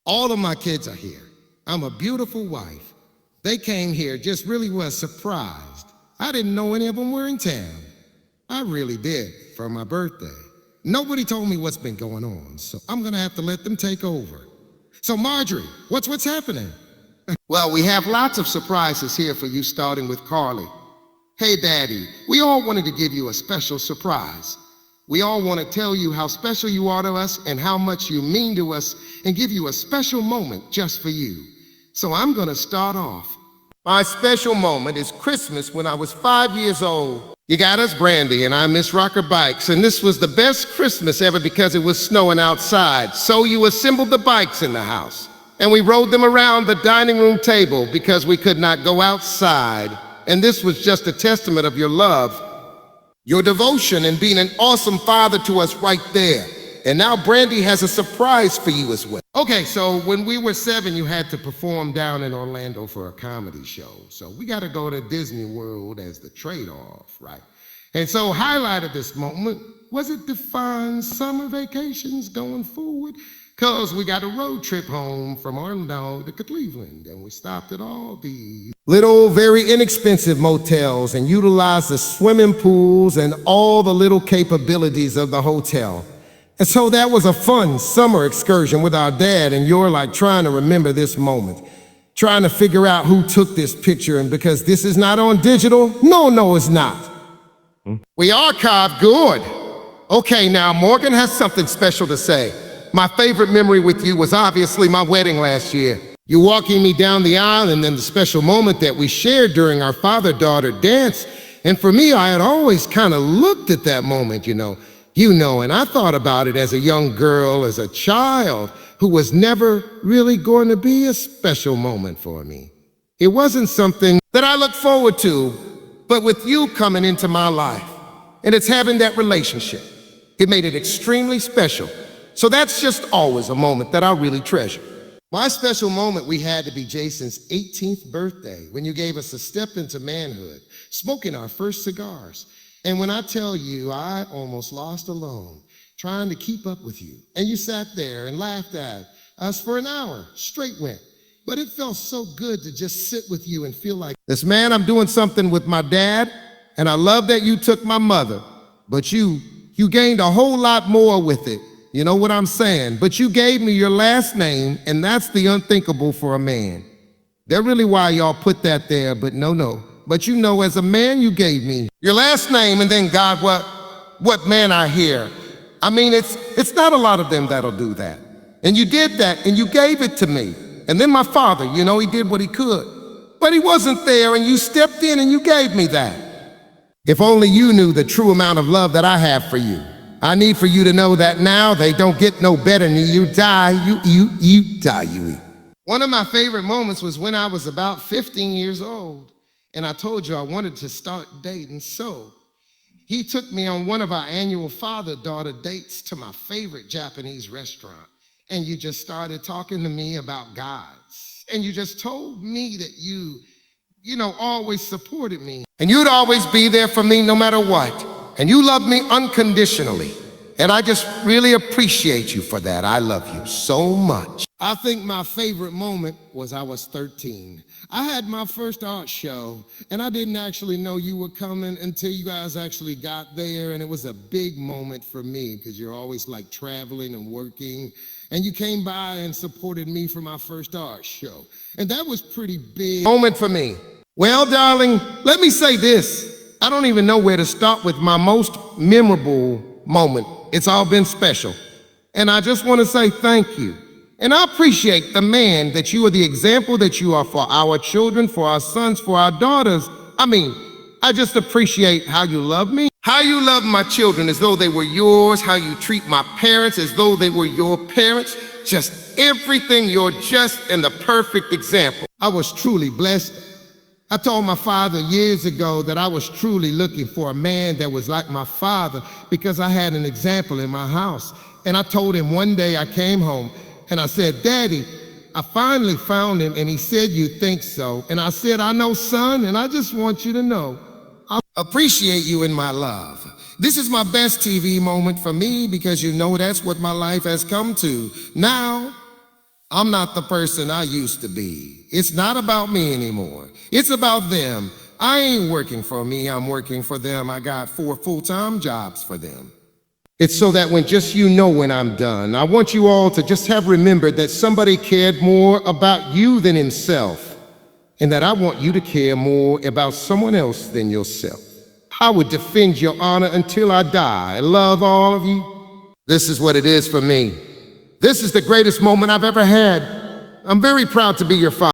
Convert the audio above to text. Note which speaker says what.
Speaker 1: All of my kids are here. I'm a beautiful wife. They came here, just really was surprised. I didn't know any of them were in town. I really did, for my birthday. Nobody told me what's been going on, so I'm gonna have to let them take over. So Marjorie, what's happening? Well, we have lots of surprises here for you, starting with Carly. Hey, Daddy, we all wanted to give you a special surprise. We all want to tell you how special you are to us and how much you mean to us and give you a special moment just for you. So I'm going to start off. My special moment is Christmas when I was 5 years old. You got us brandy and I miss rocker bikes, and this was the best Christmas ever because it was snowing outside. So you assembled the bikes in the house and we rode them around the dining room table because we could not go outside. And this was just a testament of your love, your devotion, and being an awesome father to us right there. And now Brandy has a surprise for you as well. Okay, so when we were 7, you had to perform down in Orlando for a comedy show. So we got to go to Disney World as the trade-off, right? And so highlight of this moment was it defined summer vacations going forward, because we got a road trip home from Orlando to Cleveland, and we stopped at all these little, very inexpensive motels and utilized the swimming pools and all the little capabilities of the hotel. And so that was a fun summer excursion with our dad, and you're like trying to remember this moment, trying to figure out who took this picture, and because this is not on digital, no, it's not. We archived good. Okay, now Morgan has something special to say. My favorite memory with you was obviously my wedding last year. You walking me down the aisle, and then the special moment that we shared during our father-daughter dance. And for me, I had always kind of looked at that moment, and I thought about it as a young girl, as a child who was never really going to be a special moment for me. It wasn't something that I looked forward to, but with you coming into my life, and it's having that relationship, it made it extremely special. So that's just always a moment that I really treasure. My special moment we had to be Jason's 18th birthday, when you gave us a step into manhood, smoking our first cigars. And when I tell you, I almost lost alone, trying to keep up with you. And you sat there and laughed at us for an hour, straight went. But it felt so good to just sit with you and feel like, this man, I'm doing something with my dad, and I love that you took my mother, but you gained a whole lot more with it. You know what I'm saying? But you gave me your last name, and that's the unthinkable for a man. They're really why y'all put that there, but no. But as a man, you gave me your last name, and then God, what man I hear. I mean, it's not a lot of them that'll do that. And you did that, and you gave it to me. And then my father, he did what he could. But he wasn't there, and you stepped in and you gave me that. If only you knew the true amount of love that I have for you. I need for you to know that now they don't get no better than you die, you die, you eat. One of my favorite moments was when I was about 15 years old, and I told you I wanted to start dating, so he took me on one of our annual father-daughter dates to my favorite Japanese restaurant, and you just started talking to me about gods, and you just told me that you always supported me, and you'd always be there for me no matter what. And you love me unconditionally. And I just really appreciate you for that. I love you so much. I think my favorite moment was I was 13. I had my first art show, and I didn't actually know you were coming until you guys actually got there. And it was a big moment for me because you're always like traveling and working. And you came by and supported me for my first art show. And that was pretty big moment for me. Well, darling, let me say this. I don't even know where to start with my most memorable moment. It's all been special. And I just want to say thank you. And I appreciate the man that you are, the example that you are for our children, for our sons, for our daughters. I just appreciate how you love me, how you love my children as though they were yours, how you treat my parents as though they were your parents. Just everything, you're just in the perfect example. I was truly blessed. I told my father years ago that I was truly looking for a man that was like my father because I had an example in my house. And I told him one day I came home and I said, Daddy, I finally found him. And he said, you think so? And I said, I know, son, and I just want you to know, I appreciate you in my love. This is my best TV moment for me because that's what my life has come to. Now, I'm not the person I used to be. It's not about me anymore. It's about them. I ain't working for me, I'm working for them. I got 4 full-time jobs for them. It's so that when I'm done, I want you all to just have remembered that somebody cared more about you than himself, and that I want you to care more about someone else than yourself. I would defend your honor until I die. I love all of you. This is what it is for me. This is the greatest moment I've ever had. I'm very proud to be your father.